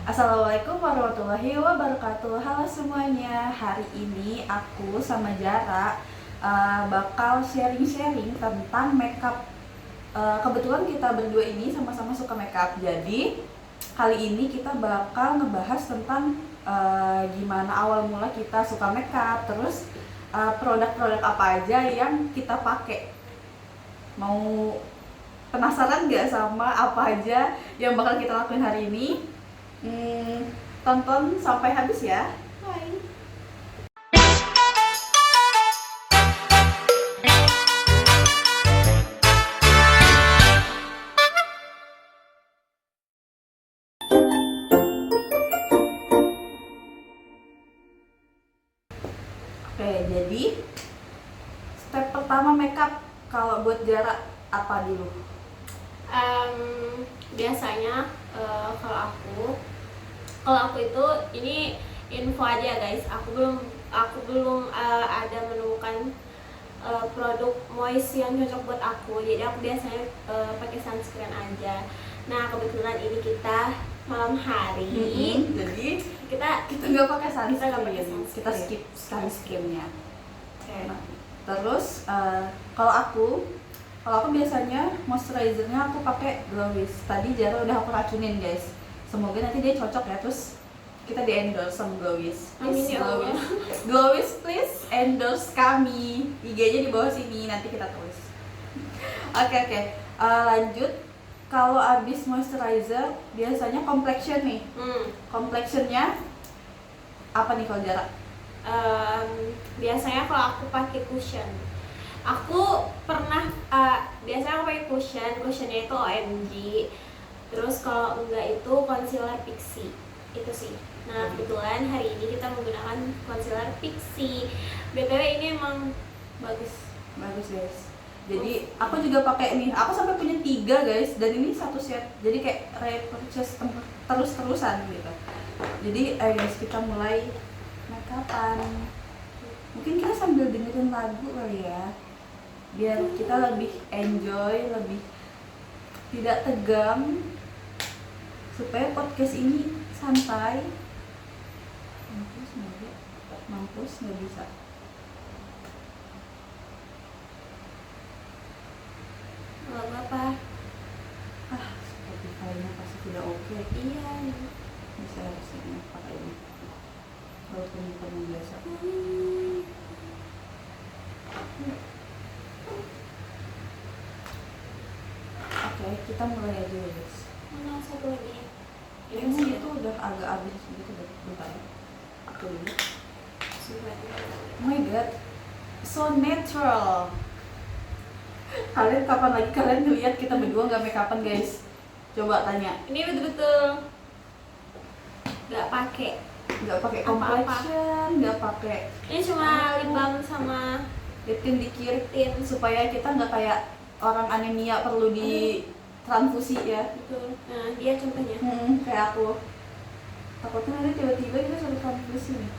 Assalamualaikum warahmatullahi wabarakatuh. Halo semuanya. Hari ini aku sama Jara bakal sharing-sharing tentang makeup. Kebetulan kita berdua ini sama-sama suka makeup. Jadi kali ini kita bakal ngebahas tentang gimana awal mula kita suka makeup, terus produk-produk apa aja yang kita pakai. Mau penasaran gak sama apa aja yang bakal kita lakuin hari ini? Tonton sampai habis ya. Hai. Oke, jadi step pertama makeup kalau buat Jara apa dulu? Biasanya kalau aku itu ini info aja guys, aku belum ada menemukan produk moist yang cocok buat aku, jadi aku biasanya pakai sunscreen aja. Nah kebetulan ini kita malam hari, Jadi kita nggak pakai Kita nggak pakai sunscreen, sunscreen. kita skip sunscreennya. okay. Nah, terus kalau aku biasanya moisturizernya aku pakai Glowis. Tadi Jara udah aku racunin guys. Semoga nanti dia cocok ya. Terus kita di endorse sama Glowis. Amin ya Allah. Glowis please endorse kami. IG-nya di bawah sini nanti kita tulis. Oke. Lanjut. Kalau abis moisturizer biasanya complexion nih. Complexionnya apa nih kalau Jara? Biasanya kalau aku pakai cushion, aku pernah biasanya aku pakai cushionnya itu OMG. Terus kalau enggak itu concealer Pixi itu sih. Nah kebetulan hari ini kita menggunakan concealer Pixi. BTW ini emang bagus Guys. Jadi aku juga pakai nih. Aku sampai punya 3 guys. Dan ini satu set. Jadi kayak repurchase terus-terusan gitu. Jadi ayo guys kita mulai makeupan. Mungkin kita sambil dengerin lagu kali ya. Biar kita lebih enjoy, lebih tidak tegang. Supaya podcast ini santai. Mampus nggak bisa. lagu apa? Spotify-nya pasti tidak oke. Iya. Bisa harusnya pakai ini. Walaupun bukan yang biasa. Oke, kita mulai aja guys. Mana satu lagi? Ini itu udah agak habis gitu, bentar. Aku dulu. Oh my god, so natural. Kalian kapan lagi kalian ngeliat kita berdua nggak make upan guys? Coba tanya. Ini betul-betul nggak pakai. Nggak pakai Apa-apa. complexion, nggak pakai Ini cuma lip balm sama lip tint dikit supaya kita nggak kayak orang anemia perlu di transfusi ya. betul. Nah dia contohnya. Kayak aku. Takutnya nanti tiba-tiba kita suruh transfusi nih.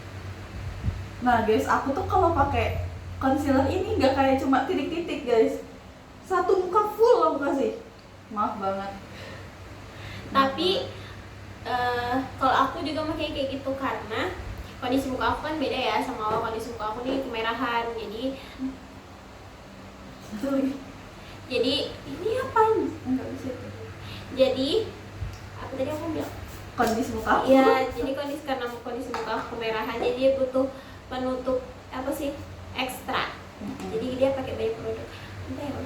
Nah guys, aku tuh kalau pakai concealer ini nggak kayak cuma titik-titik guys. Satu muka full aku kasih. Maaf banget. Tapi kalau aku juga pakai kayak gitu karena kondisi muka aku kan beda ya sama lo. Kondisi muka aku nih kemerahan, jadi Ini apa? Enggak bisa. jadi apa tadi aku bilang? Kondisi muka aku. Iya, jadi karena kondisi muka aku kemerahan, jadi dia butuh penutup apa sih ekstra. Jadi dia pakai banyak produk. Entah ya.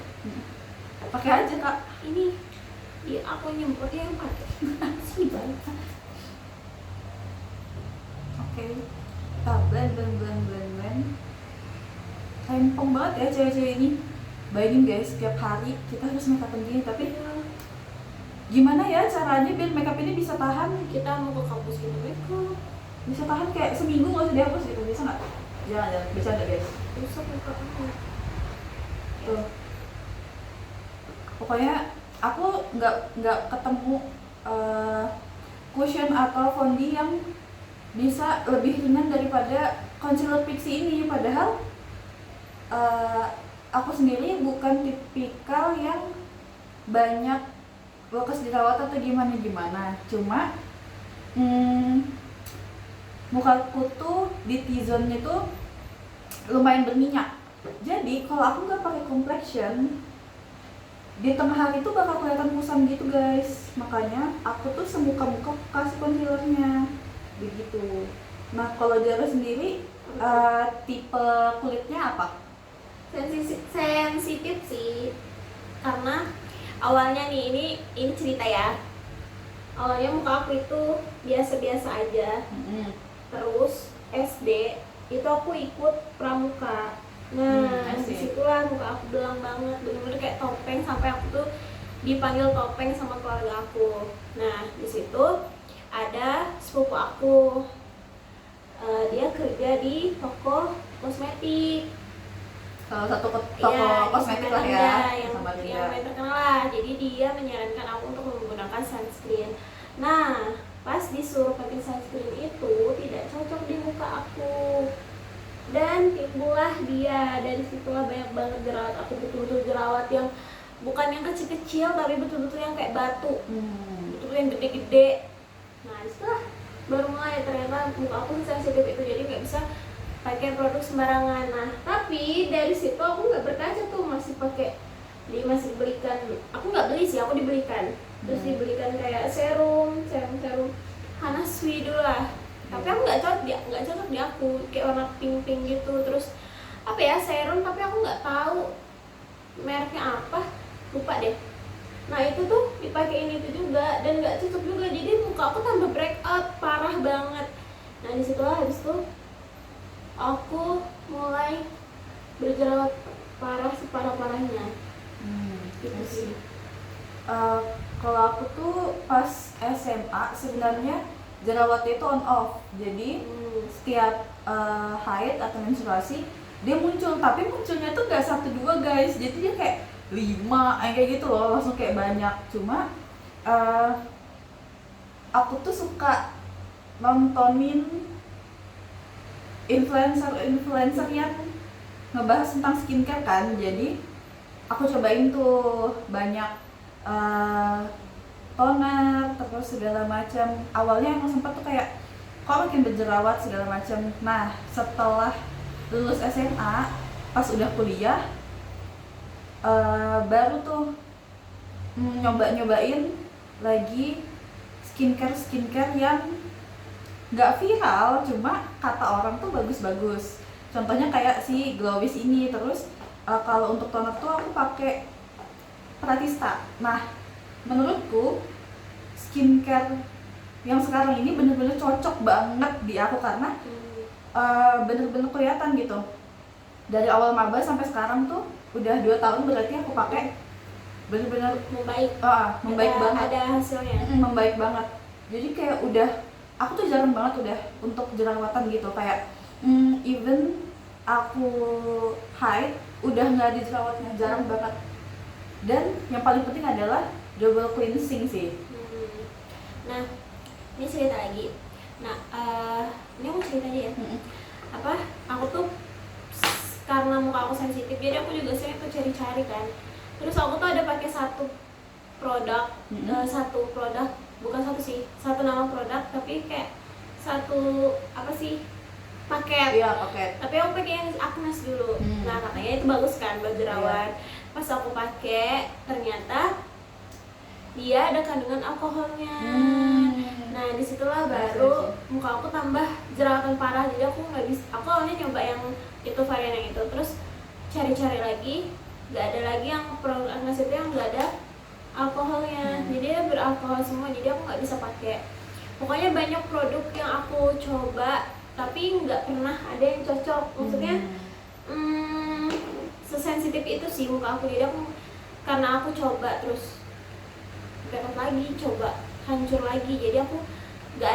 Pakai aja kak. Ini dia aku nyemprot dia yang pakai. Sih banget. Oke. Kita blend. Rempong banget ya cewek-cewek ini. Bayangin guys, setiap hari kita harus make up gini, tapi gimana ya caranya biar makeup ini bisa tahan? Kita mau ke kampus gitu makeup. Bisa tahan kayak seminggu nggak usah dihapus gitu, bisa nggak? Jangan, bisa nggak guys? Rusak muka aku. Tuh. Pokoknya aku nggak ketemu cushion atau fondi yang bisa lebih ringan daripada concealer Pixi ini. Padahal aku sendiri bukan tipikal yang banyak bekas jerawat atau gimana. Cuma Hmm, mukaku tuh di T-zone-nya tuh lumayan berminyak. Jadi kalau aku nggak pakai complexion, di tengah hari tuh bakal kelihatan kusam gitu guys. Makanya aku tuh semuka-muka kasih concealernya begitu. Nah kalau Jara sendiri tipe kulitnya apa? Sensitif sih, karena awalnya nih, ini cerita ya. Awalnya muka aku itu biasa-biasa aja. Terus SD itu aku ikut pramuka. Nah, disitulah muka aku belang banget, bener-bener kayak topeng, sampai aku tuh dipanggil topeng sama keluarga aku. Nah, di situ ada sepupu aku. Dia kerja di toko kosmetik. Salah satu toko kosmetik lah ya, yang paling terkenal lah. Jadi dia menyarankan aku untuk menggunakan sunscreen. Nah, pas disuruh pakai sunscreen itu tidak cocok di muka aku, dan timbullah dia. Dari situlah banyak banget jerawat aku, betul-betul jerawat yang bukan yang kecil-kecil, tapi betul-betul yang kayak batu, betul-betul yang gede-gede. Nah, disitulah baru mulai ternyata muka aku sensitif itu, jadi nggak bisa pakai produk sembarangan. Nah, tapi dari situ aku nggak berkaca tuh, masih belikan. Aku nggak beli sih, aku dibelikan. Terus dibelikan kayak serum Hana Sui dulu lah. Tapi aku nggak cocok di aku, kayak warna pink gitu. Terus apa ya, serum, tapi aku nggak tahu mereknya apa, lupa deh. Nah, itu tuh dipakein itu juga dan nggak cocok juga, jadi muka aku tambah breakout parah banget. Nah, disitulah habis itu aku mulai berjerawat parah, separah-parahnya. Gitu sih. Kalau aku tuh pas SMA sebenarnya jerawatnya itu on off. Jadi setiap haid atau menstruasi dia muncul, tapi munculnya tuh nggak 1-2 guys. Jadi dia kayak 5 kayak gitu loh, langsung kayak banyak. Cuma aku tuh suka nontonin influencer yang ngebahas tentang skincare kan. Jadi aku cobain tuh banyak toner terus segala macam. Awalnya emang sempat tuh kayak kok makin berjerawat segala macam. Nah, setelah lulus SMA pas udah kuliah baru tuh nyobain lagi skincare yang nggak viral, cuma kata orang tuh bagus-bagus. Contohnya kayak si Glowis ini. Terus kalau untuk toner tuh aku pakai Pratista. Nah, menurutku skincare yang sekarang ini bener-bener cocok banget di aku, karena bener-bener kelihatan gitu. Dari awal maba sampai sekarang tuh udah 2 tahun berarti aku pakai, bener-bener membaik banget. Ada hasilnya. Membaik banget. Jadi kayak udah, aku tuh jarang banget udah untuk jerawatan gitu. Kayak even aku haid udah nggak ada jerawatnya, jarang banget. Dan yang paling penting adalah double cleansing sih. Nah, ini cerita lagi. Nah, ini aku cerita aja ya. Apa? Aku tuh karena muka aku sensitif, jadi aku juga sering tuh cari-cari kan. Terus aku tuh ada pakai satu produk, bukan satu sih, satu nama produk, tapi kayak satu apa sih, paket. Iya, paket. Tapi aku pakai yang Agnes dulu. Nah, katanya itu bagus kan buat jerawat. Pas aku pakai, ternyata dia ada kandungan alkoholnya. Nah, disitulah baru muka aku tambah jerawatan parah. Jadi aku nggak bisa. Aku awalnya nyoba yang itu, varian yang itu, terus cari-cari lagi, nggak ada lagi yang produk Agnes itu yang nggak ada alkoholnya. Jadi dia beralkohol semua. Jadi aku nggak bisa pakai. Pokoknya banyak produk yang aku coba, tapi nggak pernah ada yang cocok. Maksudnya sesensitif itu sih muka aku. Jadi aku, karena aku coba terus berangkat lagi, coba hancur lagi, jadi aku nggak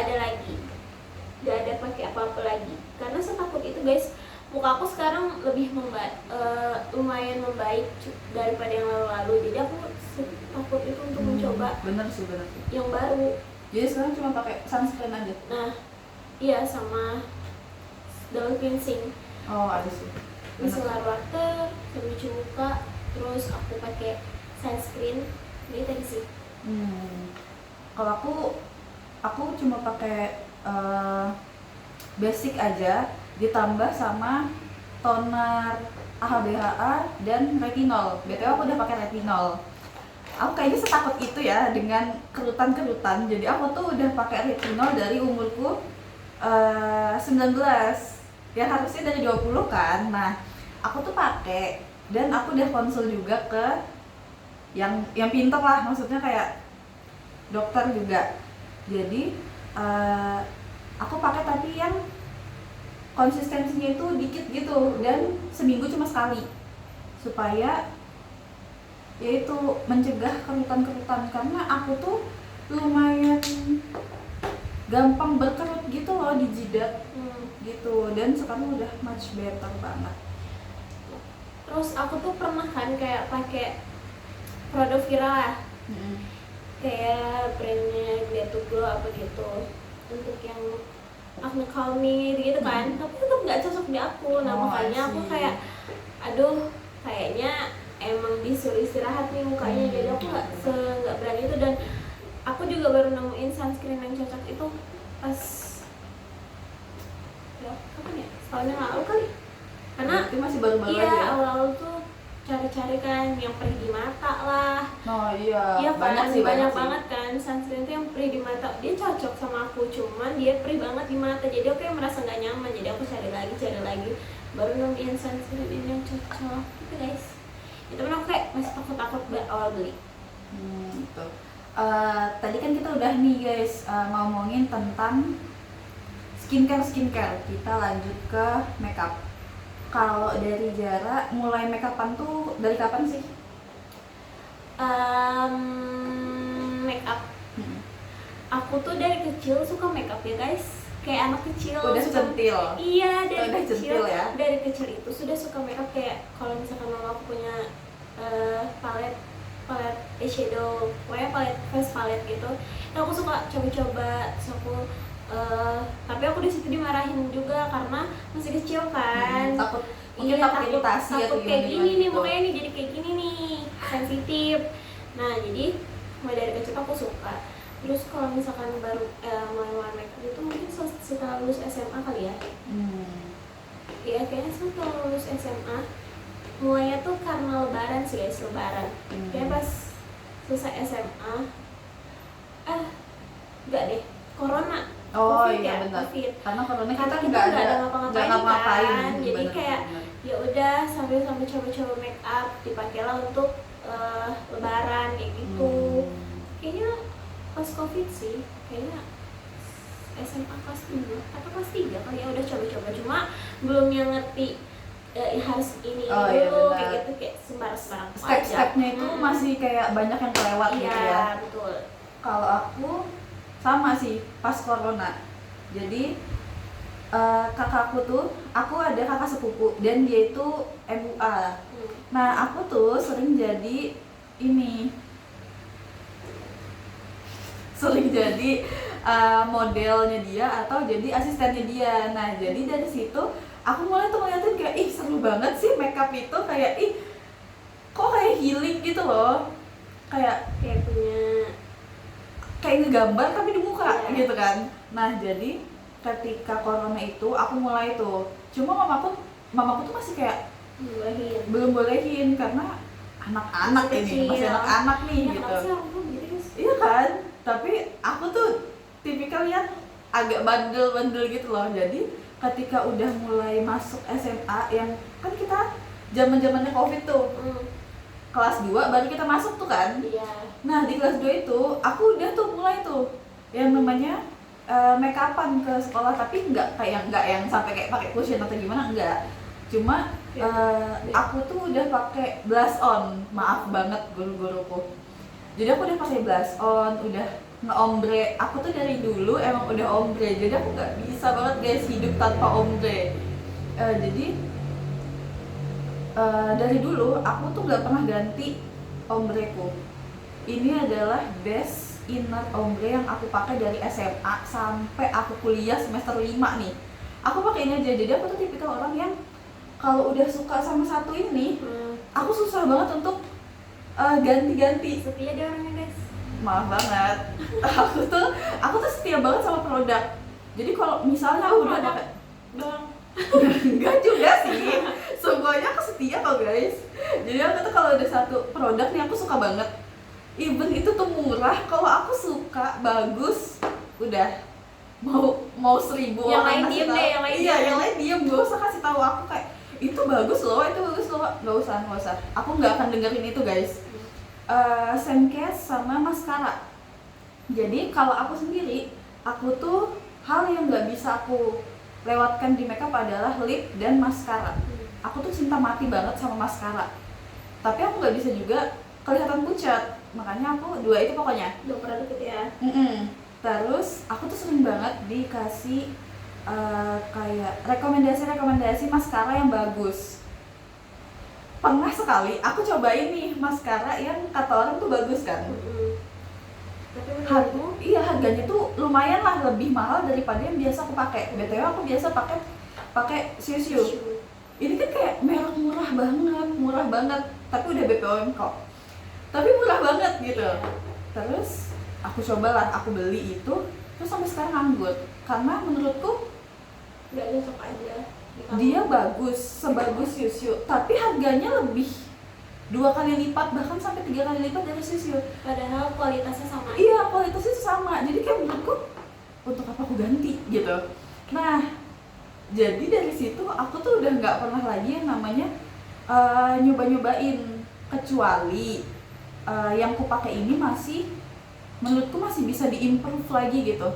ada pakai apa-apa lagi, karena setakut itu guys. Muka aku sekarang lebih lumayan membaik daripada yang lalu-lalu, jadi aku takut itu untuk mencoba. Bener sih yang baru. Jadi sekarang cuma pakai sunscreen aja. Nah, iya, sama double cleansing. Oh, ada sih. Micellar water, cuci muka, terus aku pakai sunscreen. Ini tadi sih. Kalau aku aku cuma pakai basic aja ditambah sama toner AHA/BHA dan retinol. BTW aku udah pakai retinol. Aku kayaknya setakut itu ya dengan kerutan-kerutan. Jadi aku tuh udah pakai retinol dari umurku 19. Ya harusnya dari 20 kan. Nah, aku tuh pakai dan aku udah konsul juga ke yang pintar lah, maksudnya kayak dokter juga. Jadi aku pakai tapi yang konsistensinya itu dikit gitu dan seminggu cuma sekali supaya yaitu mencegah kerutan-kerutan karena aku tuh lumayan gampang berkerut gitu loh di jidat gitu, dan sekarang udah much better banget. Terus aku tuh pernah kan kayak pakai produk viral lah, kayak brandnya Glow to Glow apa gitu untuk yang acne calming gitu kan, tapi tetap nggak cocok di aku. Nah makanya aku kayak aduh kayaknya emang disuruh istirahat nih mukanya, jadi aku nggak berani itu. Dan aku juga baru nemuin sunscreen yang cocok itu pas ya kapan ya, setahun yang lalu kali, karena itu masih baru-baru iya aja. awal-awal tuh cari-cari kan yang perih di mata lah. Oh iya, Iya banyak kan, sih, banyak sih. banget kan sunscreen tuh yang perih di mata, dia cocok sama aku, cuman dia perih banget di mata, jadi aku kayak merasa nggak nyaman, jadi aku cari lagi baru nemuin sunscreen ini yang cocok gitu guys. Itu pun aku kayak masih takut awal beli. Gitu. Tadi kan kita udah nih guys ngomongin tentang skincare, kita lanjut ke makeup. Kalau dari Jara mulai makeupan tuh dari kapan sih? Makeup. Aku tuh dari kecil suka makeup ya guys, kayak anak kecil. Udah centil. Iya, dari udah kecil centil ya. Dari kecil itu sudah suka makeup, kayak kalau misalkan mama aku punya palette eyeshadow, pokoknya face palette gitu, itu aku suka coba-coba. Terus aku tapi aku di situ dimarahin juga karena masih kecil kan. Takut iritasi takut kayak gini nih, gitu. makanya nih jadi kayak gini nih, sensitif. Nah jadi mulai dari kecil aku suka. Terus kalau misalkan baru mulai makeup itu mungkin setelah lulus SMA kali ya. Iya kayaknya setelah lulus SMA mulainya tuh karena lebaran sih guys, lebaran. Kayak pas selesai SMA enggak deh, corona. Oh COVID iya ya, benar. COVID. Karena corona Karena kita nggak ada ngapa-ngapain kan. Jadi bener, kayak ya udah sambil coba-coba make up, dipakailah untuk lebaran kayak gitu. Kayaknya pas COVID sih, kayaknya SMA kelas 2 atau kelas 3 kali ya udah coba-coba, cuma belum yang ngerti harus ini dulu kayak gitu, kayak sembarang step-stepnya itu masih kayak banyak yang kelewat gitu ya. Iya betul. Kalau aku sama sih pas corona. Jadi kakakku tuh, aku ada kakak sepupu dan dia itu MUA. Nah aku tuh sering jadi modelnya dia atau jadi asistennya dia. Nah jadi dari situ aku mulai tuh ngeliatin kayak ih seru banget sih makeup itu, kayak ih kok kayak healing gitu loh, kayak ngegambar tapi di muka gitu kan. Nah jadi ketika corona itu aku mulai tuh, cuma mamaku tuh masih kayak belum bolehin karena anak-anak ini masih anak-anak nih ya, gitu. Iya kan, tapi aku tuh tipikal yang agak bandel gitu loh. Jadi ketika udah mulai masuk SMA, yang kan kita zaman-zamannya COVID tuh, kelas 2 baru kita masuk tuh kan. Nah di kelas 2 itu aku udah tuh mulai tuh yang namanya make upan ke sekolah, tapi nggak yang sampai kayak pakai cushion atau gimana, enggak. Cuma aku tuh udah pakai blush on, maaf banget guru-guruku. Jadi aku udah pakai blush on, udah nge-ombre. Aku tuh dari dulu emang udah ombre, jadi aku nggak bisa banget guys hidup tanpa ombre. Jadi dari dulu aku tuh nggak pernah ganti ombreku. Ini adalah best inner ombre yang aku pakai dari SMA sampai aku kuliah semester 5 nih. Aku pakai ini aja. Jadi aku tuh tipikal orang yang kalau udah suka sama satu ini, aku susah banget untuk ganti-ganti. Setia dia orangnya guys. Maaf banget. Aku tuh setia banget sama produk. Jadi kalau misalnya aku udah pakai doang. enggak juga sih. Semuanya aku setia kok guys. Jadi aku tuh kalau ada satu produk nih aku suka banget. Even itu tuh murah, kalau aku suka, bagus, udah mau 1.000 Yang orang lain kasih diem tahu. deh, yang lain Iya, diem. yang lain diem, gak usah kasih tahu aku kayak itu bagus loh, nggak usah. Aku nggak akan dengerin itu guys. Suncase sama maskara. Jadi kalau aku sendiri, aku tuh hal yang nggak bisa aku lewatkan di makeup adalah lip dan maskara. Aku tuh cinta mati banget sama maskara. Tapi aku nggak bisa juga kelihatan pucat, makanya aku dua itu pokoknya. Dua produk itu ya. Terus aku tuh sering banget dikasih kayak rekomendasi maskara yang bagus. Pernah sekali aku cobain nih maskara yang kata orang tuh bagus kan. Tapi menurutmu Harganya tuh lumayan lah, lebih mahal daripada yang biasa aku pakai. BTW aku biasa pakai Siu. Ini kan kayak merek murah banget, tapi udah BPOM kok. Tapi murah banget gitu. Terus aku cobalah, aku beli itu, terus sampai sekarang nganggur. Karena menurutku nggak cocok aja. dia bagus, sebagus Siu, tapi harganya lebih 2 kali lipat, bahkan sampai 3 kali lipat dari Siu. Padahal kualitasnya sama. Iya, kualitasnya sama. Jadi kayak menurutku untuk apa aku ganti gitu. Nah, jadi dari situ aku tuh udah nggak pernah lagi yang namanya nyoba-nyobain, kecuali yang ku pakai ini menurutku masih bisa diimprove lagi gitu.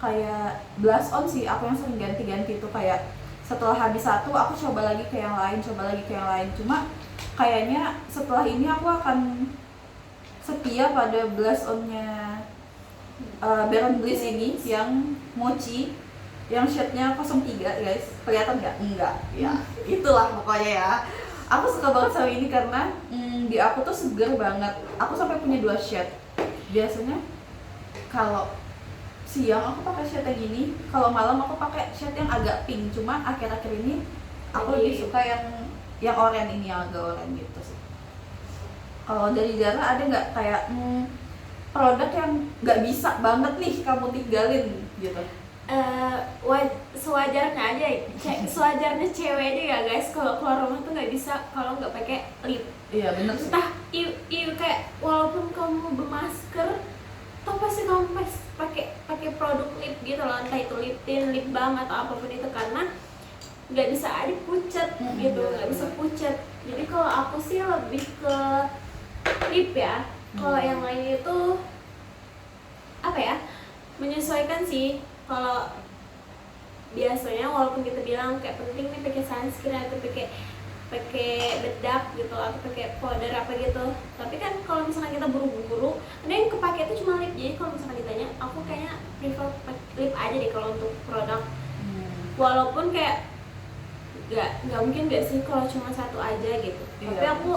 Kayak blush on sih, aku yang sering ganti-ganti tuh, kayak setelah habis satu aku coba lagi ke yang lain, Cuma kayaknya setelah ini aku akan setia pada blush onnya Baron Bliss ini yang mochi, yang shade-nya 03 guys. Kelihatan nggak? Enggak. Ya, itulah pokoknya ya. Aku suka banget sama ini karena di aku tuh seger banget. Aku sampai punya 2 shade. Biasanya kalau siang aku pakai shade yang gini, kalau malam aku pakai shade yang agak pink. Cuma akhir-akhir ini aku lebih suka yang oranye ini, yang agak oranye gitu sih. Kalau dari Zara ada nggak kayak produk yang nggak bisa banget nih kamu tinggalin gitu? Sewajarnya aja, sewajarnya cewek aja ya guys. Kalau keluar rumah tuh nggak bisa kalau nggak pakai lip. Iya benar sih. Entah kayak walaupun kamu bermasker, toh pasti kamu pakai produk lip gitu loh, entah itu lip tint, lip balm atau apapun itu, karena nggak bisa aja pucat gitu, nggak bisa pucat. Jadi kalau aku sih lebih ke lip ya. Kalau yang lain itu apa ya, menyesuaikan sih. Kalau biasanya walaupun kita bilang kayak penting nih pakai sunscreen atau pakai bedak gitu atau pakai powder apa gitu, tapi kan kalau misalnya kita buru-buru ada yang kepake itu cuma lip. Jadi kalau misalnya ditanya, aku kayaknya prefer lip aja deh kalau untuk produk. Walaupun kayak nggak mungkin nggak sih kalau cuma satu aja gitu. Iya, Tapi aku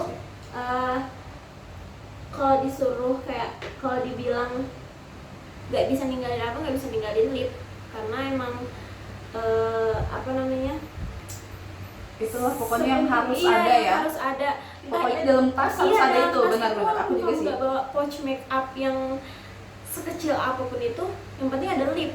kalau disuruh kayak, kalau dibilang nggak bisa ninggalin lip, karena emang apa namanya, itulah pokoknya yang harus ada ya. Harus ada. Pokoknya dalam tas harus ada itu, benar-benar. Aku juga sih. Nggak bawa pouch make up yang sekecil apapun itu, yang penting ada lip.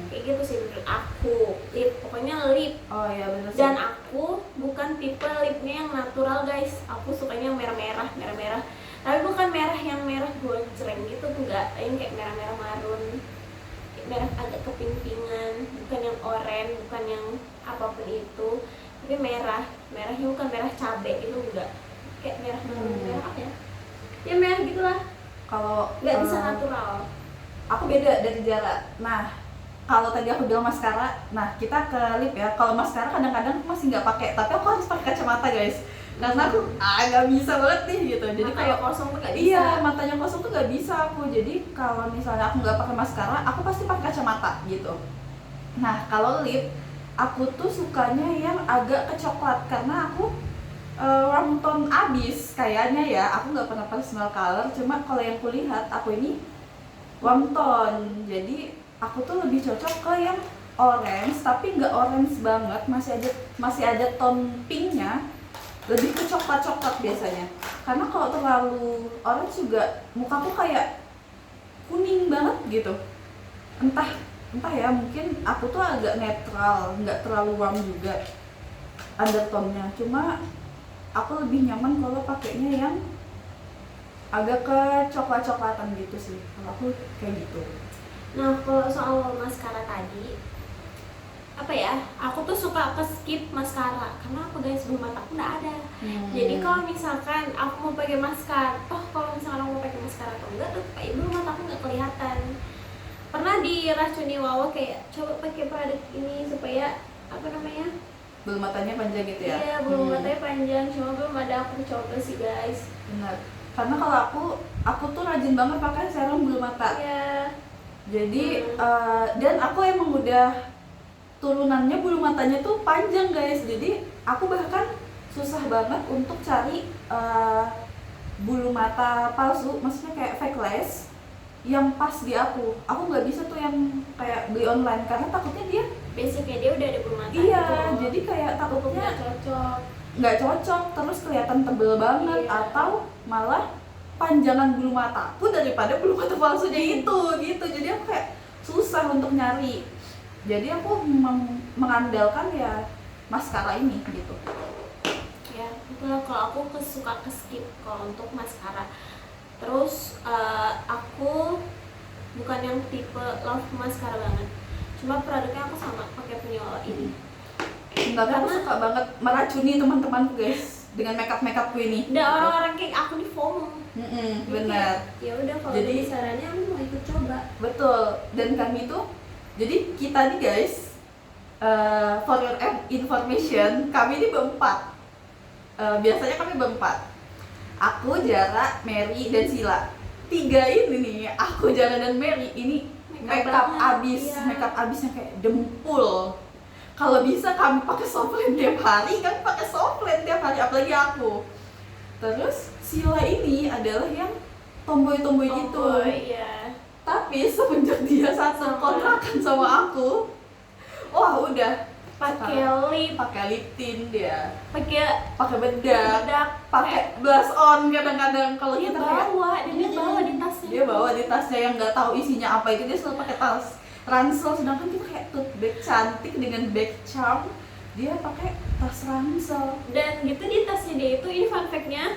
Kayak gitu sih menurut aku. Lip, pokoknya lip. Oh iya benar sih. Dan aku bukan tipe lipnya yang natural guys. Aku sukanya yang merah-merah. Tapi bukan merah yang merah goncreng gitu, enggak. Yang kayak merah-merah marun, merah agak keping-pingan, bukan yang oranye, bukan yang apapun itu. Tapi merahnya bukan merah cabai gitu, enggak. Kayak merah apa ya? Ya merah gitulah. Kalau Nggak bisa natural. aku beda dari Zara. Nah, kalau tadi aku bilang maskara, nah kita ke lip ya. Kalau maskara kadang-kadang aku masih nggak pakai, tapi aku harus pakai kacamata guys. Karena aku nggak bisa banget nih gitu. Jadi Matanya kalau kosong tuh nggak bisa. iya, matanya kosong tuh nggak bisa aku. Jadi kalau misalnya aku nggak pakai maskara, aku pasti pakai kacamata gitu. Nah, kalau lip, aku tuh sukanya yang agak kecoklat karena aku warm tone abis kayaknya ya. Aku nggak pernah personal color, cuma kalau yang kulihat aku ini warm tone. Jadi aku tuh lebih cocok ke yang orange, tapi nggak orange banget, masih ada tone pinknya, lebih ke coklat biasanya. Karena kalau terlalu orange juga mukaku kayak kuning banget gitu. Entah entah ya, mungkin aku tuh agak netral, nggak terlalu warm juga undertone-nya. Cuma aku lebih nyaman kalau pakainya yang agak ke coklat-coklatan gitu sih. Kalau aku kayak gitu. Nah, kalau soal maskara tadi, apa ya, aku tuh suka ke skip maskara karena apa guys, bulu mataku nggak ada. Jadi kalau misalkan aku mau pakai maskara, kalau misalkan aku mau pakai maskara atau enggak tuh kayak bulu mataku nggak kelihatan. Pernah diracuni Wawa kayak coba pakai produk ini supaya apa namanya, Bulu matanya panjang gitu ya? iya bulu matanya panjang, cuma belum ada aku coba sih guys. Benar. Karena kalau aku tuh rajin banget pakai serum bulu mata. Iya. Jadi dan aku emang udah turunannya bulu matanya tuh panjang guys. Jadi aku bahkan susah banget untuk cari bulu mata palsu, maksudnya kayak fake lace yang pas di aku. Aku nggak bisa tuh yang kayak beli online karena takutnya dia Basicnya dia udah ada bulu mata iya, gitu. jadi kayak takutnya Nggak cocok. nggak cocok, terus kelihatan tebel banget. Iya. Atau malah panjangan bulu mataku daripada bulu mata palsunya itu gitu. Jadi aku kayak susah untuk nyari. Jadi aku mengandalkan ya maskara ini gitu. Ya, itulah kalau aku suka ke skip kalau untuk maskara. Terus aku bukan yang tipe love maskara banget. Cuma produknya aku sama pakai punya Wawa ini. Enggak, aku Karena- suka banget meracuni teman-temanku guys dengan makeupku ini. Ada orang-orang kayak aku di FOMO. Benar. Ya udah kalau Jadi- jadi sarannya aku mau ikut coba. Betul. Dan kami tuh, jadi kita nih guys, for your information, kami ini berempat. Biasanya kami berempat. Aku, Jara, Mary, dan Sila. Tiga ini nih, aku, Jara, dan Mary ini makeup banget, abis, iya. makeup abisnya kayak dempul. Kalau bisa kami pakai soft lens tiap hari, kami pakai soft lens tiap hari, apalagi aku. Terus Sila ini adalah yang tomboy-tomboy gitu. Oh iya. Tapi semenjak dia satu kontrakan sama aku, wah udah Pakai lip, pakai lip tint dia, pakai pakai bedak, bedak, pakai blush on kadang-kadang kalau dia kita kayak bawa, dan dia bawa di tasnya. dia bawa di tasnya yang nggak tahu isinya apa, itu dia selalu pakai tas ransel. Sedangkan kita kayak tote bag cantik dengan bag charm, dia pakai tas ransel. Dan gitu di tasnya dia itu, ini fun fact-nya,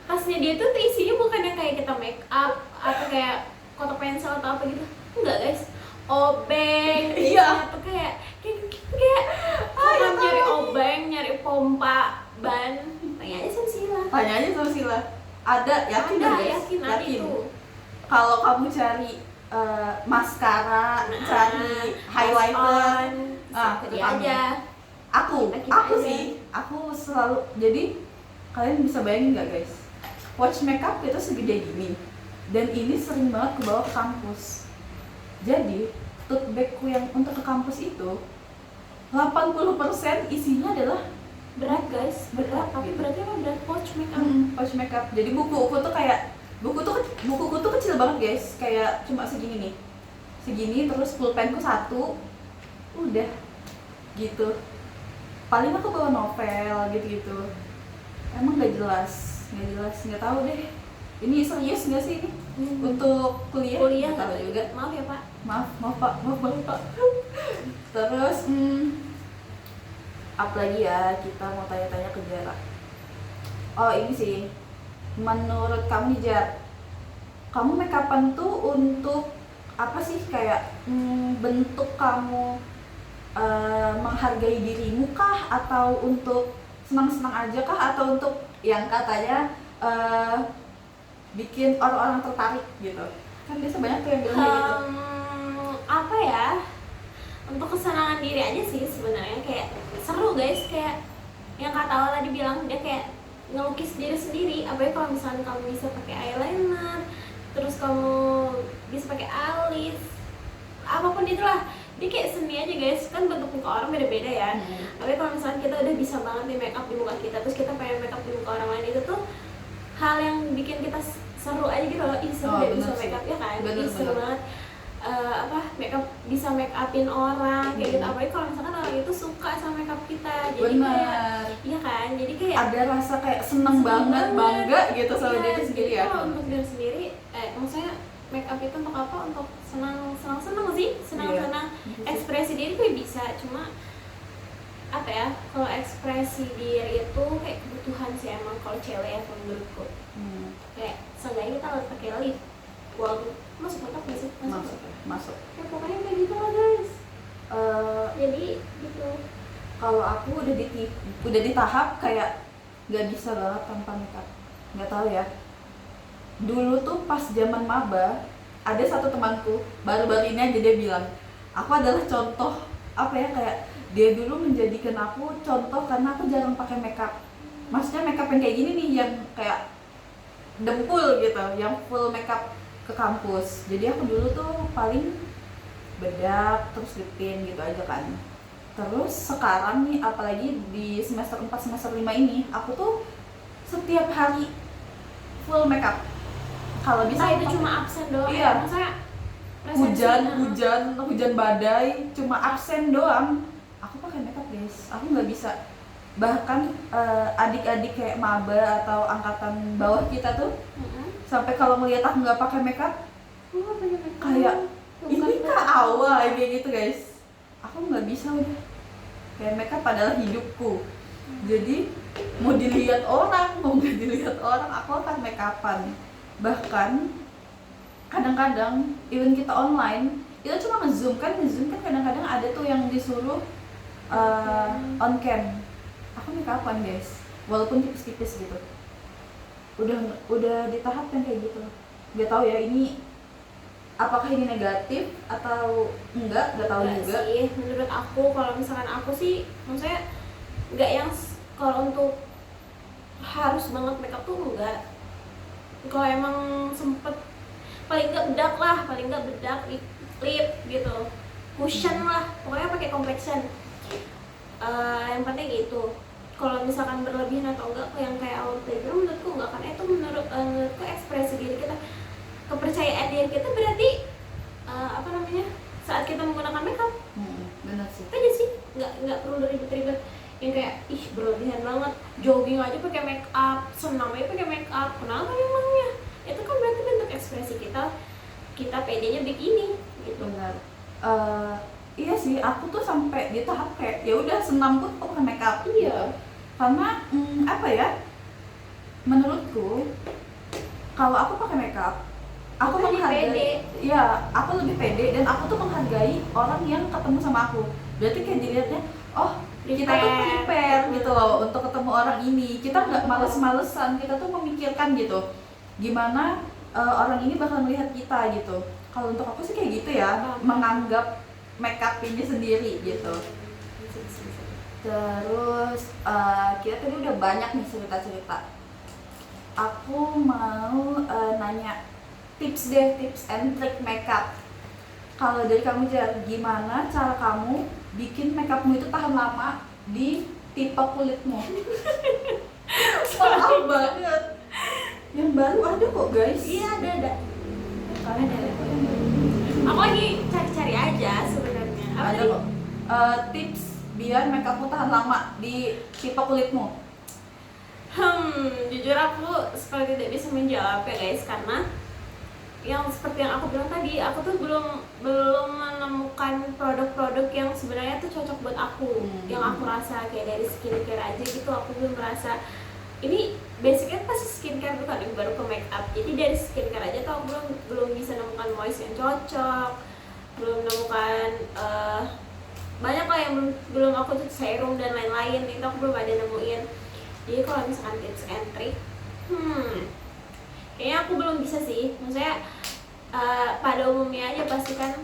tasnya dia tuh isinya bukan yang kayak kita make up atau kayak kotak pensel atau apa gitu, enggak guys, obeng. Iya. Atau kayak ya nyari tahu. obeng, nyari pompa ban, tanya aja sama Sila. Tanya aja sama Sila, ada yakin Ada, nggak, guys? yakin ada itu. Kalau kamu cari maskara, cari highlighter, ke dia kami. aja. aku Kita aja. sih, aku selalu, jadi kalian bisa bayangin nggak guys, watch makeup itu segede gini, dan ini sering banget ke bawah ke kampus. Jadi tote bagku yang untuk ke kampus itu 80% isinya adalah Berat guys, berat, tapi gitu. berarti apa, berat pouch makeup. pouch makeup. Jadi bukuku tuh kayak bukuku tuh kecil banget guys, kayak cuma segini nih, segini. Terus pulpenku satu, udah gitu. Paling aku bawa novel gitu-gitu. Emang nggak jelas, nggak tahu deh. Ini serius nggak sih ini untuk kuliah? Kuliah Nggak tahu nggak juga. maaf ya Pak. Maaf pak, maaf banget pak. Terus apa lagi ya, kita mau tanya-tanya ke Jara. Oh ini sih, menurut kamu nih Jar, kamu make upan tuh untuk apa sih, kayak bentuk kamu menghargai dirimu kah, atau untuk senang-senang aja kah, atau untuk yang katanya bikin orang-orang tertarik gitu? Kan biasa banyak tuh yang bilang kayak gitu. Apa ya, untuk kesenangan diri aja sih sebenarnya, kayak seru guys, kayak yang kata Awa tadi bilang, dia kayak ngelukis diri sendiri. Apalagi kalau misalnya kamu bisa pakai eyeliner, terus kamu bisa pakai alis, apapun itulah, dia kayak seni aja guys. Kan bentuk muka orang beda-beda ya. Tapi kalau misalnya kita udah bisa banget nih make up di muka kita, terus kita pengen make up di muka orang lain, itu tuh hal yang bikin kita seru aja gitu loh. Ih seru deh bisa make up ya kan, ih seru banget make up, bisa make upin orang kayak gitu. Apalagi kalau misalkan orang itu suka sama make up kita, jadi kayak iya kan, jadi kayak ada rasa kayak seneng banget, bangga gitu sama diri sendiri ya. Kalau untuk diri sendiri, maksudnya make up itu untuk apa? Untuk senang sih, senang ekspresi diri kayak bisa, cuma apa ya, kalau ekspresi diri itu kayak kebutuhan sih emang kalau cewek ya menurutku. Kayak seenggaknya kita harus pakai lip walaupun masuk makeup nggak sih? Masuk. Ya pokoknya kayak gitu lah guys. Jadi gitu. Kalau aku udah di tahap kayak nggak bisa banget tanpa makeup. Nggak tahu ya. Dulu tuh pas zaman maba ada satu temanku baru-baru ini aja dia bilang aku adalah contoh apa ya, kayak dia dulu menjadikan aku contoh karena aku jarang pakai makeup. Maksudnya makeup yang kayak gini nih, yang kayak dempul gitu, yang full makeup ke kampus. Jadi aku dulu tuh paling bedak terus lip tint gitu aja kan. Terus sekarang nih apalagi di semester 4 semester 5 ini aku tuh setiap hari full makeup. Kalau bisa Nah, itu cuma absen doang. Iya. Maksudnya hujan badai cuma absen doang. Aku pakai makeup guys. Aku nggak bisa. Bahkan adik-adik kayak maba atau angkatan bawah kita tuh sampai kalau ngeliat aku nggak pakai makeup kayak ini kak Awa kayak gitu guys. Aku nggak bisa udah. Kayak makeup adalah hidupku. Jadi mau dilihat orang mau nggak dilihat orang aku akan makeupan. Bahkan kadang-kadang even kita online kita cuma nge-zoom kan kadang-kadang ada tuh yang disuruh on cam. Aku makeupan guys walaupun tipis-tipis gitu. Udah di tahap yang kayak gitu. Nggak tahu ya ini apakah ini negatif atau enggak tahu juga sih. Menurut aku kalau misalkan aku sih maksudnya nggak yang kalau untuk harus banget makeup tuh enggak. Kalau emang sempet paling nggak bedak lip gitu, cushion lah, pokoknya pakai complexion. Yang penting itu. Kalau misalkan berlebihan atau enggak yang kayak awal playground menurutku enggak, karena itu menurutku ekspresi diri kita, kepercayaan diri kita berarti saat kita menggunakan makeup. Benar sih. Aja sih, nggak perlu ribet-ribet yang kayak ih berlebihan banget, jogging aja pakai makeup, senam aja pakai makeup. Kenapa emangnya? Itu kan berarti bentuk ekspresi kita pedenya begini gitu. Benar. Iya sih, aku tuh sampai di tahap kayak ya udah senam pun pakai makeup. Iya. Karena apa ya? Menurutku kalau aku pakai makeup, aku menghargai. Iya, aku lebih pede dan aku tuh menghargai orang yang ketemu sama aku. Berarti kayak dilihatnya, oh kita tuh prepare gitu loh untuk ketemu orang ini. Kita nggak males-malesan, kita tuh memikirkan gitu. Gimana orang ini bakal melihat kita gitu. Kalau untuk aku sih kayak gitu ya, menganggap makeup ini sendiri gitu. Terus kita tadi udah banyak nih cerita-cerita. Aku mau nanya tips and trick makeup. Kalau dari kamu Jar, gimana cara kamu bikin makeupmu itu tahan lama di tipe kulitmu? Mahal banget. Yang baru ada kok guys. Iya ada. Ada. Aku lagi cari-cari aja sebenarnya. Ada kok. Tips biar makeupmu tahan lama di tipe kulitmu. Jujur aku sekali tidak bisa menjawab ya guys, karena yang seperti yang aku bilang tadi, aku tuh belum menemukan produk-produk yang sebenarnya tuh cocok buat aku. Yang aku rasa kayak dari skincare aja gitu, aku belum merasa ini basicnya pasti skincare bukan yang baru ke make up. Jadi dari skincare aja tuh aku belum bisa nemukan moist yang cocok, belum nemukan banyak lah yang belum aku tuh serum dan lain-lain itu aku belum ada nemuin. Jadi kalau misalkan tips and trick, kayaknya aku belum bisa sih. Maksudnya pada umumnya aja pastikan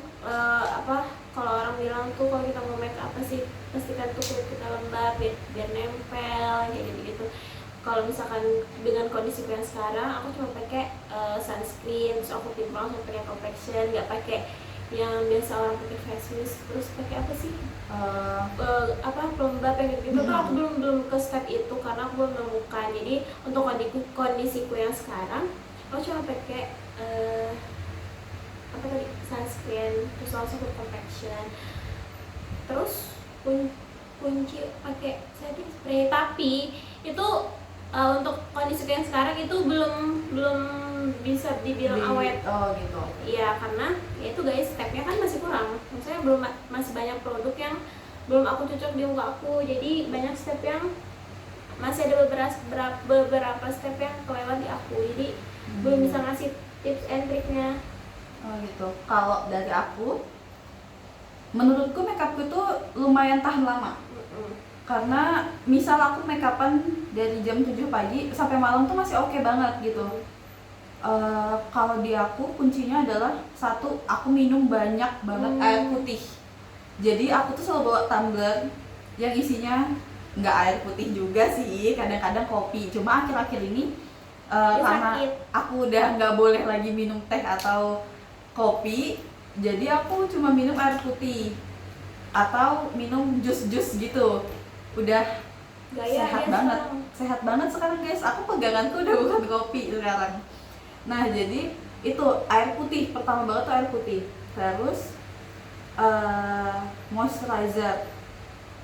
kalau orang bilang tuh kalau kita mau make up pastikan tuh kulit kita lembab biar nempel kayak gitu. Kalau misalkan dengan kondisiku yang sekarang, aku cuma pakai sunscreen, terus aku pimple langsung pakai complexion, nggak pakai yang biasa orang pakai face mist, terus pakai apa sih? Pelembab yang gitu. Tuh aku belum ke step itu karena aku belum menemukan. Jadi untuk kondisiku yang sekarang, aku cuma pakai sunscreen, terus langsung ke complexion, terus kunci pakai setting spray. Tapi itu untuk kondisi yang sekarang itu belum bisa dibilang awet. Oh gitu. Iya, karena ya itu guys, stepnya kan masih kurang. Maksudnya masih banyak produk yang belum aku cocok di muka aku. Jadi banyak step yang masih ada beberapa step yang kelewat di aku. Jadi belum bisa ngasih tips and triknya. Oh gitu. Kalau dari aku, menurutku makeupku tuh lumayan tahan lama. Karena misal aku make upan dari jam 7 pagi sampai malam tuh masih oke banget gitu. Kalau di aku kuncinya adalah satu, aku minum banyak banget air putih. Jadi aku tuh selalu bawa tumbler yang isinya nggak air putih juga sih, kadang-kadang kopi. Cuma akhir-akhir ini karena aku udah nggak boleh lagi minum teh atau kopi, jadi aku cuma minum air putih atau minum jus-jus gitu. Udah Gaya sehat banget sekarang guys. Aku peganganku udah bukan kopi sekarang. Nah jadi itu air putih, pertama banget tuh air putih. Terus moisturizer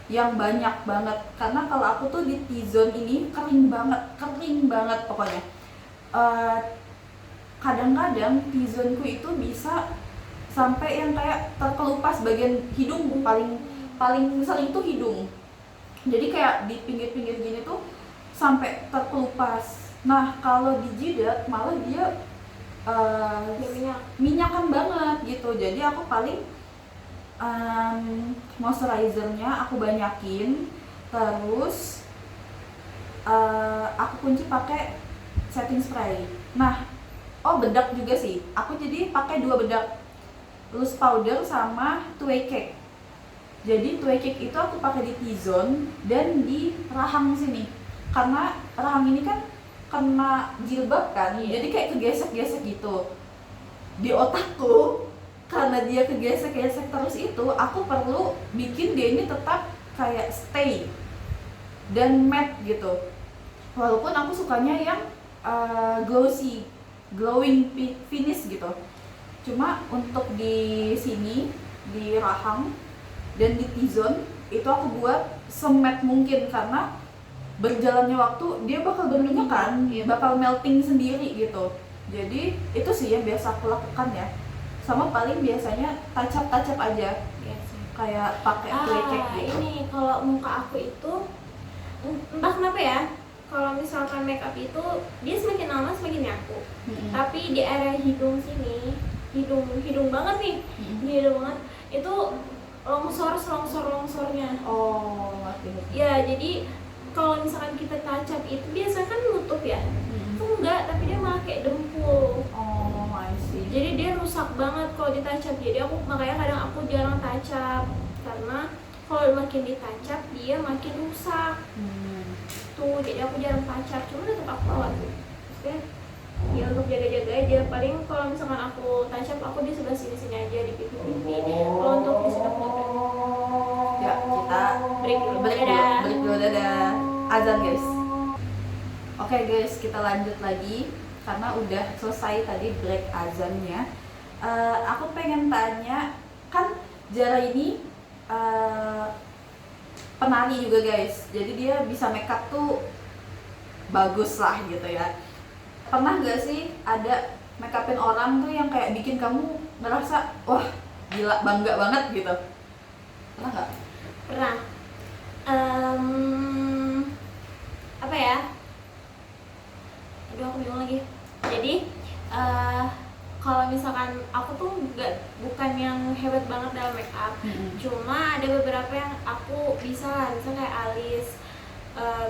yang banyak banget, karena kalau aku tuh di T-zone ini kering banget pokoknya. Kadang-kadang T-zoneku itu bisa sampai yang kayak terkelupas bagian hidung, paling sering tuh hidung. Jadi kayak di pinggir-pinggir gini tuh sampai terkelupas. Nah kalau di jidat malah dia minyakan banget gitu. Jadi aku paling moisturizernya aku banyakin, terus aku kunci pakai setting spray. Nah, bedak juga sih. Aku jadi pakai 2 bedak, loose powder sama two-way cake. Jadi two-way cake itu aku pakai di T-zone dan di rahang sini. Karena rahang ini kan kena jilbab kan, jadi kayak kegesek-gesek gitu. Di otakku, karena dia kegesek-gesek terus itu, aku perlu bikin dia ini tetap kayak stay dan matte gitu. Walaupun aku sukanya yang glossy, glowing finish gitu. Cuma untuk di sini, di rahang dan di T-zone itu aku buat semet mungkin, karena berjalannya waktu dia bakal berminyak kan, bakal melting sendiri gitu. Jadi itu sih yang biasa aku lakukan ya. Sama paling biasanya touch up aja, kayak pakai cake gitu. Ini kalau muka aku itu entah kenapa ya, kalau misalkan makeup itu dia semakin lama semakin nyaku. Tapi di area hidung sini, hidung banget nih, hidung banget itu longsornya. Oh, ya jadi kalau misalkan kita touch up itu biasanya kan nutup ya, itu enggak, tapi dia malah kayak dempul. Oh, I see. Jadi dia rusak banget kalau di touch up. Jadi makanya kadang aku jarang touch up, karena kalau makin di touch up dia makin rusak. Tuh, jadi aku jarang touch up. Cuma tetap aku bawa tuh. Maksudnya ya untuk jaga-jaga aja. Paling kalau misalkan aku touch up, aku di sebelah sini aja, di pipi. Kalau untuk di sini ya, kita break dulu, dadah. Azan guys. Oke guys, kita lanjut lagi karena udah selesai tadi break azannya. Aku pengen tanya, kan Zara ini penari juga guys, jadi dia bisa makeup tuh bagus lah gitu ya. Pernah gak sih ada makeupin orang tuh yang kayak bikin kamu ngerasa wah gila, bangga banget gitu? Pernah gak? Pernah. Apa ya? Aduh, aku bingung lagi. Jadi kalau misalkan aku tuh bukan yang hebat banget dalam make up, cuma ada beberapa yang aku bisa lah, misalnya kayak alis.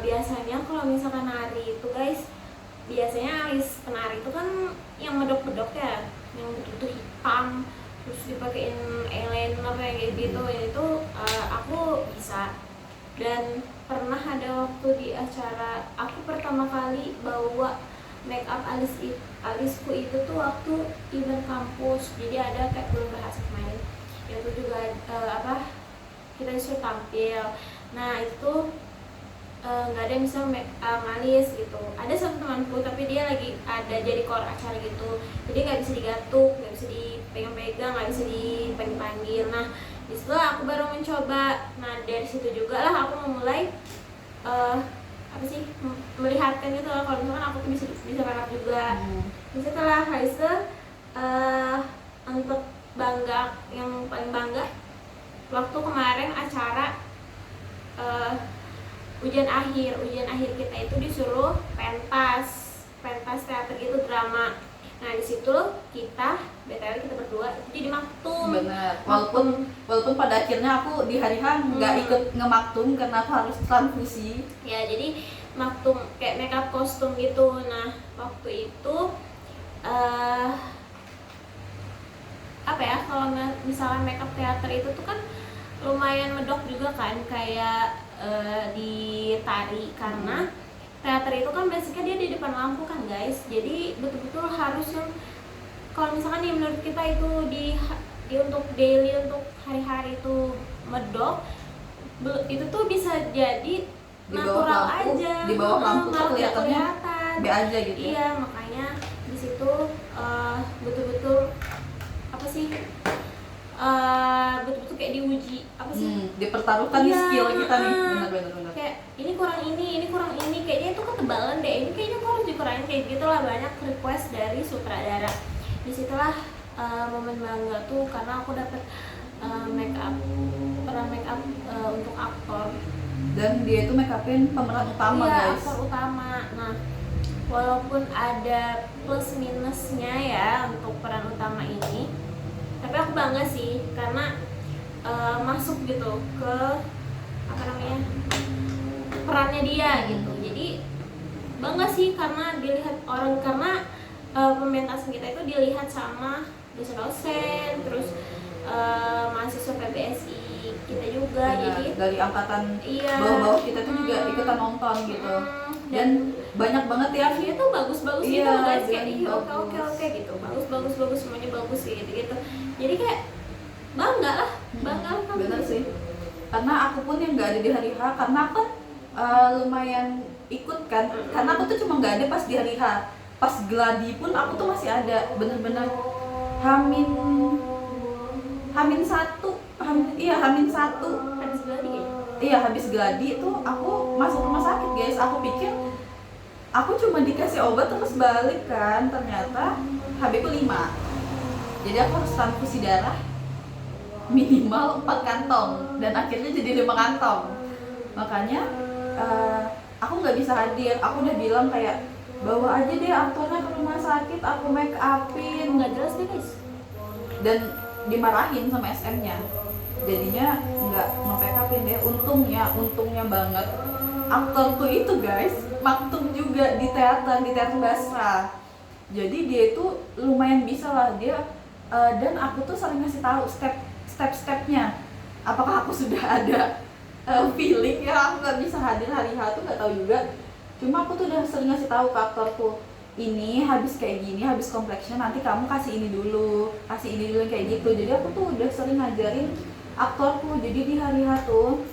Biasanya kalau misalkan nari itu guys, biasanya alis penari itu kan yang medok-medok ya, yang betul-betul hitam, terus dipakein eyeliner kayak gitu. Itu aku bisa. Dan pernah ada waktu di acara, aku pertama kali bawa make up alisku itu tuh waktu event kampus. Jadi ada kayak belum bahasa kemarin, itu juga kita disuruh tampil. Nah itu nggak ada yang bisa ngalis gitu. Ada satu temanku tapi dia lagi ada jadi koor acara gitu, jadi nggak bisa digatuk, nggak bisa dipegang-pegang, nggak bisa dipanggil-panggil. Nah disitu aku baru mencoba. Nah dari situ juga lah aku memulai apa sih, melihatkan gitu loh kalau misalkan aku tuh bisa make up juga. Terus setelah Raisa, untuk bangga, yang paling bangga waktu kemarin acara ujian akhir kita itu disuruh pentas teater gitu, drama. Nah di situ kita BTW kita berdua itu jadi maktum. Bener. Walaupun pada akhirnya aku di hari H nggak ikut ngemaktum karena aku harus transfusi. Ya jadi maktum kayak makeup kostum gitu. Nah waktu itu apa ya, kalau misalnya makeup teater itu tuh kan lumayan medok juga kan, kayak di tari, karena teater itu kan basicnya dia di depan lampu kan guys, jadi betul-betul harus yang kalau misalkan nih menurut kita itu di untuk daily, untuk hari-hari itu medok, itu tuh bisa jadi natural aja, di bawah lampu tuh kelihatannya be aja gitu. Iya, makanya di situ betul-betul apa sih, betul-betul kayak diuji apa sih, dipertaruhkan nih skill kita nih, benar. Kayak ini kurang ini, kayaknya itu ketebalan deh, ini kayaknya aku harus dikurangin, kayak gitulah, banyak request dari sutradara. Disitulah momen bangga tuh, karena aku dapet peran make up untuk aktor, dan dia itu make upin pemeran utama. Iya, guys, aktor utama. Nah walaupun ada plus minusnya ya untuk peran utama ini, tapi aku bangga sih karena masuk gitu ke apa namanya, perannya dia gitu. Jadi bangga sih karena dilihat orang, karena pementasan kita itu dilihat sama dosen-dosen, terus mahasiswa PBSI kita juga. Jadi dari angkatan bawah-bawah kita tuh juga ikutan nonton gitu. Dan banyak banget ya, dia tuh bagus-bagus gitu guys, kayak oke gitu, bagus semuanya bagus gitu. Jadi kayak bangga lah. Bener sih, karena aku pun yang nggak ada di hari H, karena aku kan lumayan ikut kan, karena aku tuh cuma nggak ada pas di hari H, pas gladi pun aku tuh masih ada, bener-bener Hamin satu habis gladi ya. Iya, habis gladi itu aku masuk rumah sakit guys. Aku pikir aku cuma dikasih obat terus balik kan, ternyata HB-ku 5. Jadi aku harus transfusi darah minimal 4 kantong, dan akhirnya jadi 5 kantong. Makanya aku nggak bisa hadir. Aku udah bilang kayak, bawa aja deh aktornya ke rumah sakit, aku make upin. Nggak jelas deh guys. Dan dimarahin sama SM-nya, jadinya nggak nge-make upin deh. Untungnya banget aktor tuh itu guys maktum juga di teater Basra. Jadi dia itu lumayan bisa lah dia, dan aku tuh sering ngasih tahu step-stepnya. Apakah aku sudah ada feeling ya, aku nggak bisa hadir hari H tuh nggak tahu juga. Cuma aku tuh udah sering ngasih tahu ke aktorku, ini habis kayak gini, habis complexion nanti kamu kasih ini dulu kayak gitu. Jadi aku tuh udah sering ngajarin aktorku. Jadi di hari H tuh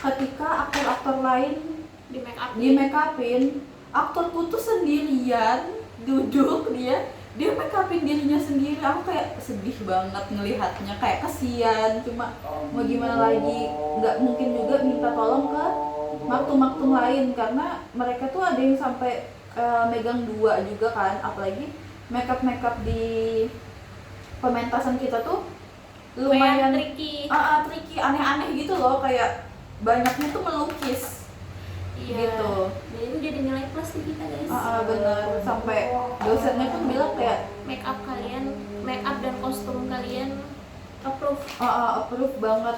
ketika aktor-aktor lain di make upin, aktorku tuh sendirian duduk, dia make upin dirinya sendiri. Aku kayak sedih banget ngelihatnya, kayak kesian. Cuma mau gimana lagi, nggak mungkin juga minta tolong ke maktum-maktum lain, karena mereka tuh ada yang sampai megang 2 juga kan. Apalagi makeup di pementasan kita tuh lumayan tricky, aneh-aneh gitu loh, kayak banyaknya tuh melukis. Gitu. Dan itu jadi nilai plus di kita guys. Bener, sampai dosennya pun bilang kayak make up dan kostum kalian approve. Approve banget.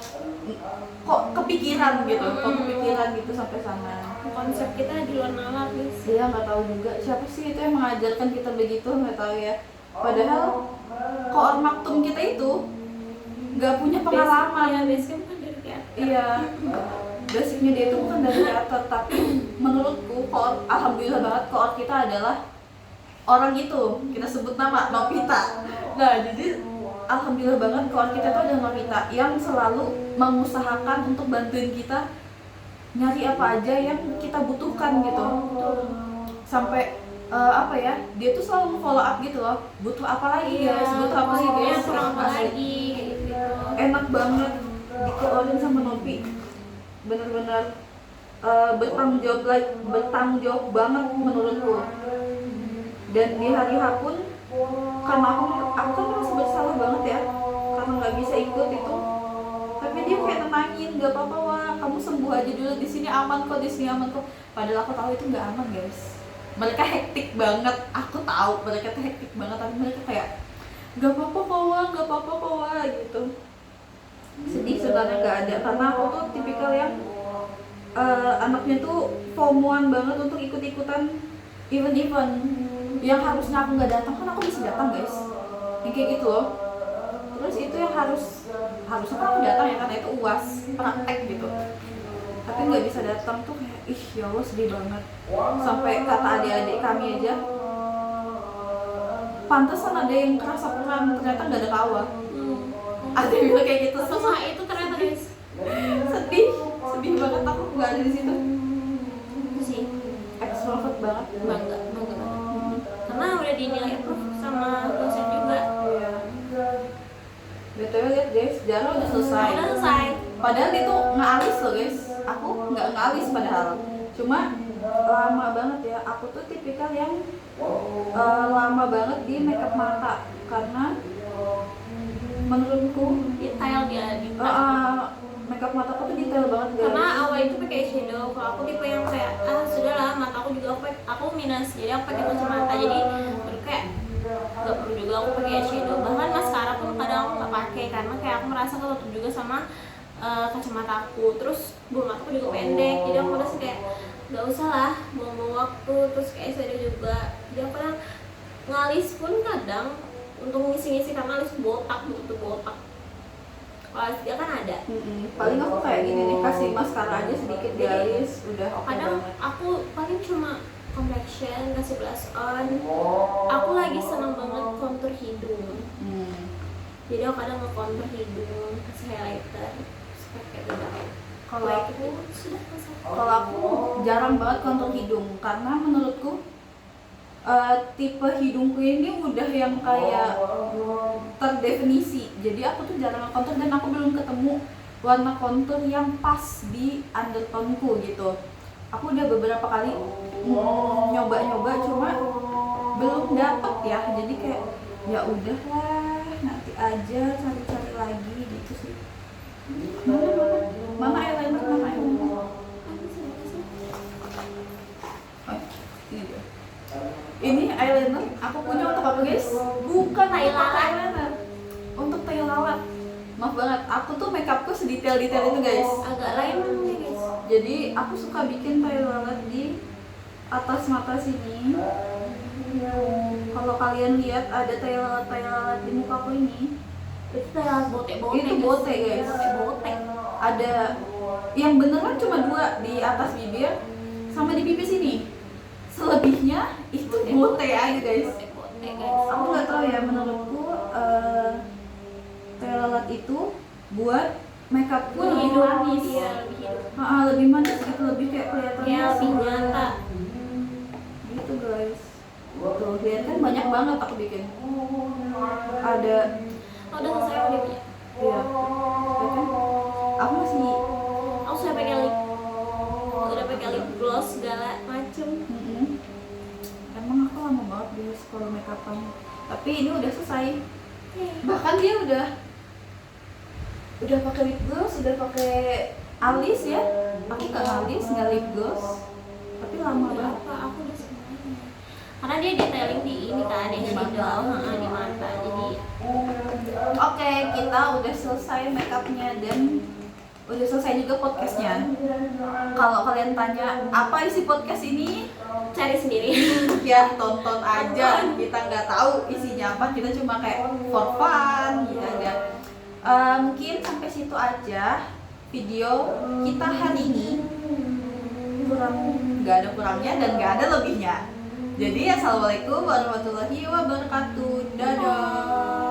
Kok kepikiran gitu sampai sana. Konsep kita di luar nalar guys. Iya, nggak tahu juga siapa sih itu yang mengajarkan kita begitu, nggak tahu ya. Padahal koor maktum kita itu nggak punya pengalaman. Basicnya bukan dari teater. Iya, basicnya dia itu bukan dari teater, tapi menurutku alhamdulillah banget koor kita adalah orang itu, kita sebut nama Novita. Nah jadi alhamdulillah banget koor kita itu adalah Novita yang selalu mengusahakan untuk bantuin kita nyari apa aja yang kita butuhkan gitu. Sampai dia tuh selalu follow up gitu loh, butuh apa lagi guys, kurang apa lagi gitu. Enak banget dikoorin sama Novi, bener-bener bertanggung jawab banget menurutku. Dan di hari H pun karena aku kan merasa bersalah banget ya karena nggak bisa ikut itu, tapi dia kayak nenangin, nggak apa-apa Wak, kamu sembuh aja dulu, di sini aman kok, di sini aman kok. Padahal aku tahu itu nggak aman guys, mereka hektik banget, aku tahu mereka tuh hektik banget, tapi mereka kayak nggak apa-apa kok Wak, nggak apa-apa kok Wak gitu. Sedih sebenarnya nggak ada, karena aku tuh tipikal yang anaknya tuh FOMO-an banget untuk ikut-ikutan event-event yang harusnya aku nggak datang, kan aku bisa datang guys, yang kayak gitu loh. Terus itu yang harusnya kan aku datang ya, karena itu UAS praktek gitu, tapi nggak bisa datang tuh kayak ih ya Allah sedih banget. Sampai kata adik-adik kami aja, pantesan ada yang kerasa kurang, ternyata nggak ada kawa. Ada yang bilang kayak gitu, Susah itu ternyata guys. sedih banget aku nggak ada di situ. Itu sih Extrovert banget, bangga banget. Karena udah dinilai approve sama dosen juga. BTW lihat guys, sejarah udah selesai. Udah selesai. Padahal itu ngealis loh guys, aku nggak ngealis padahal, cuma lama banget ya. Aku tuh tipikal yang lama banget di makeup mata, karena menurutku Detail dia di makeup mataku tuh detail banget guys. karena awal itu pakai shadow. Kalau aku tipe yang kayak sudahlah, mataku juga aku minus, jadi aku pakai kacamata, jadi baru kayak nggak perlu juga aku pakai shadow. Bahkan mascara pun kadang aku nggak pakai karena kayak aku merasa ketutup juga sama kacamata aku. Terus bulu mataku juga pendek, jadi aku merasa kayak nggak usah lah buang-buang waktu. Terus kayak shadow juga, jadi aku kadang ngalis pun kadang untuk ngisi-ngisi karena alis botak, betul botak. Kalau dia kan ada. Paling aku kayak gini nih, kasih maskara aja sedikit di alis udah oke Kadang banget. aku paling cuma complexion, kasih blush on. Aku lagi seneng banget kontur hidung. Jadi aku kadang nge-contour hidung, kasih highlighter, supaya kayak beda. Kalau aku sudah selesai. Kalau aku jarang banget kontur hidung, karena menurutku tipe hidungku ini udah yang kayak terdefinisi. Jadi aku tuh jarang kontur, dan aku belum ketemu warna kontur yang pas di undertone-ku gitu. Aku udah beberapa kali nyoba-nyoba, cuma belum dapet ya. Jadi kayak ya udahlah, nanti aja cari-cari lagi gitu sih. Mana eyeliner? Ini eyeliner aku punya untuk apa guys? Bukan Tai untuk lalat. eyeliner, untuk tai lalat. Maaf banget, aku tuh makeupku sedetail-detail itu guys. Agak lain nih guys. Jadi aku suka bikin tai lalat di atas mata sini. Kalau kalian lihat ada tai lalat di mukaku ini, Itu kayak botek-botek. itu bote guys. Botek. Ada yang beneran cuma 2 di atas bibir sama di pipi sini. Selebihnya itu bote aja guys. Botek guys. Aku nggak tahu ya, menurutku tai lalat itu buat makeupku lebih manis. Iya, lebih hidup. Lebih manis gitu, lebih kayak kelihatannya Kayak lebih segar. nyata. Gitu guys. Tuh lihat kan, banyak banget aku bikin. Ada Udah selesai udah punya. ya, kan? Aku masih Aku sudah pakai lip gloss segala macem. Emang aku lama banget di sekolah makeupan. Tapi ini udah selesai. Bahkan dia udah pakai lip gloss, udah pakai alis ya. Aku nggak alis, nggak lip gloss. Tapi lama banget. Berapa aku udah semuanya. Karena dia detailing di ini kan, di shadow, di mata. Jadi Oke, kita udah selesai makeupnya dan udah selesai juga podcastnya. Kalau kalian tanya apa isi podcast ini, cari sendiri. ya tonton aja. Kita nggak tahu isinya apa, kita cuma kayak for fun gitu aja. Mungkin sampai situ aja video kita hari ini. Nggak ada kurangnya dan nggak ada lebihnya. Jadi assalamualaikum warahmatullahi wabarakatuh. Dadah.